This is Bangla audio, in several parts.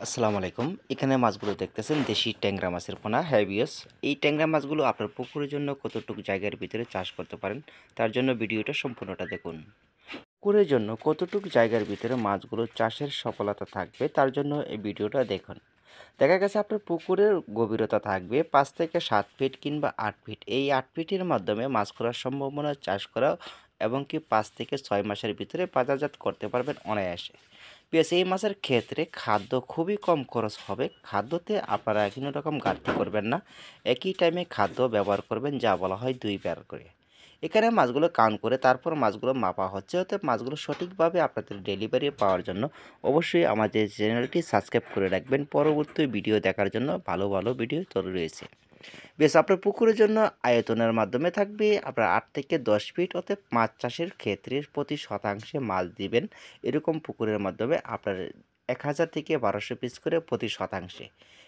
আসসালামু আলাইকুম। এখানে মাছগুলো দেখতেছেন দেশি ট্যাংরা মাছের পোনা। হ্যাঁ ভিউয়ার্স, এই ট্যাংরা মাছগুলো আপনার পুকুরের জন্য কতটুকু জায়গার ভিতরে চাষ করতে পারেন, তার জন্য ভিডিওটা সম্পূর্ণটা দেখুন। পুকুরের জন্য কতটুকু জায়গার ভিতরে মাছগুলো চাষের সফলতা থাকবে, তার জন্য এই ভিডিওটা দেখুন। দেখা গেছে আপনার পুকুরের গভীরতা থাকবে ৫ থেকে ৭ ফিট কিংবা ৮ ফিট। এই ৮ ফিটের মাধ্যমে মাছ করার সম্ভাবনা চাষ করা এবং কি ৫ থেকে ৬ মাসের ভিতরে বাজারজাত করতে পারবেন অনায়াসে। পেঁয়াজ এই মাছের ক্ষেত্রে খাদ্য খুবই কম খরচ হবে। খাদ্যতে আপনারা কোনো রকম ঘাটতি করবেন না। একই টাইমে খাদ্য ব্যবহার করবেন, যা বলা হয় ২ বার করে। এখানে মাছগুলো কাউন্ট করে তারপর মাছগুলো মাপা হচ্ছে। অতএব মাছগুলো সঠিকভাবে আপনাদের ডেলিভারি পাওয়ার জন্য অবশ্যই আমাদের চ্যানেলটি সাবস্ক্রাইব করে রাখবেন। পরবর্তী ভিডিও দেখার জন্য ভালো ভালো ভিডিও তৈরি রয়েছে। বেশ, আপনার পুকুরের জন্য আয়তনের মাধ্যমে থাকবে আপনার ৮ থেকে ১০ ফিট। অতএব মাছ চাষের ক্ষেত্রে প্রতি শতাংশে মাছ দিবেন এরকম পুকুরের মাধ্যমে আপনার ১,০০০ থেকে ১,২০০ পিস করে প্রতি শতাংশে।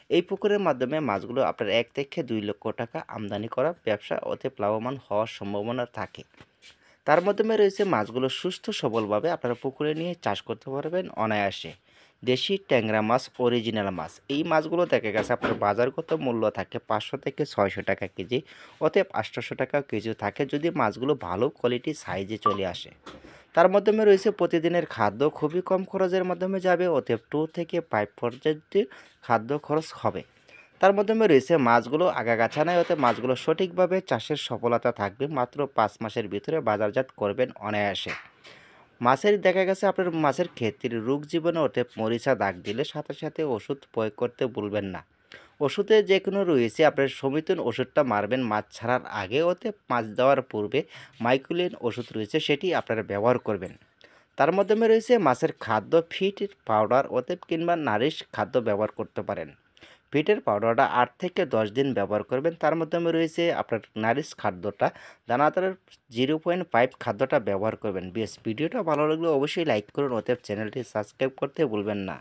এই পুকুরের মাধ্যমে মাছগুলো আপনার ১ থেকে ২ লক্ষ টাকা আমদানি করা ব্যবসা অতএব লাভবান হওয়ার সম্ভাবনা থাকে। তার মাধ্যমে রয়েছে মাছগুলো সুস্থ সবলভাবে আপনারা পুকুরে নিয়ে চাষ করতে পারবেন অনায়াসে। দেশি ট্যাংরা মাছ, অরিজিনাল মাছ, এই মাছগুলো দেখা গেছে আপনার বাজারগত মূল্য থাকে ৫০০ থেকে ৬০০ টাকা কেজি। অতএব ৮০০ টাকা কেজি থাকে যদি মাছগুলো ভালো কোয়ালিটি সাইজে চলে আসে। তার মাধ্যমে রয়েছে প্রতিদিনের খাদ্য খুবই কম খরচের মাধ্যমে যাবে। অতএব 2 থেকে 5 পর্যন্ত খাদ্য খরচ হবে। তার মাধ্যমে রয়েছে মাছগুলো আগাগাছা নয়। অতএব মাছগুলো সঠিকভাবে চাষের সফলতা থাকবে। মাত্র ৫ মাসের ভিতরে বাজারজাত করবেন অনায়াসে। মাছের দেখা গেছে আপনার মাছের ক্ষেত্রে রোগ জীবাণু অতএব মরিচা দাগ দিলে সাথে সাথে ওষুধ প্রয়োগ করতে ভুলবেন না। ওষুধে যে কোনো রয়েছে আপনার সমিতন ওষুধটা মারবেন মাছ ছাড়ার আগে। অতএব মাছ দেওয়ার পূর্বে মাইকুলিন ওষুধ রয়েছে, সেটি আপনারা ব্যবহার করবেন। তার মাধ্যমে রয়েছে মাছের খাদ্য ফিড পাউডার অতএব কিংবা নারিশ খাদ্য ব্যবহার করতে পারেন। ফিটের পাউডারটা ৮ থেকে ১০ দিন ব্যবহার করবেন। তার মাধ্যমে রয়েছে আপনার নারিশ খাদ্যটা দানাদারের ০.৫ খাদ্যটা ব্যবহার করবেন। বেশ, ভিডিওটা ভালো লাগলে অবশ্যই লাইক করুন। অতএব চ্যানেলটি সাবস্ক্রাইব করতে ভুলবেন না।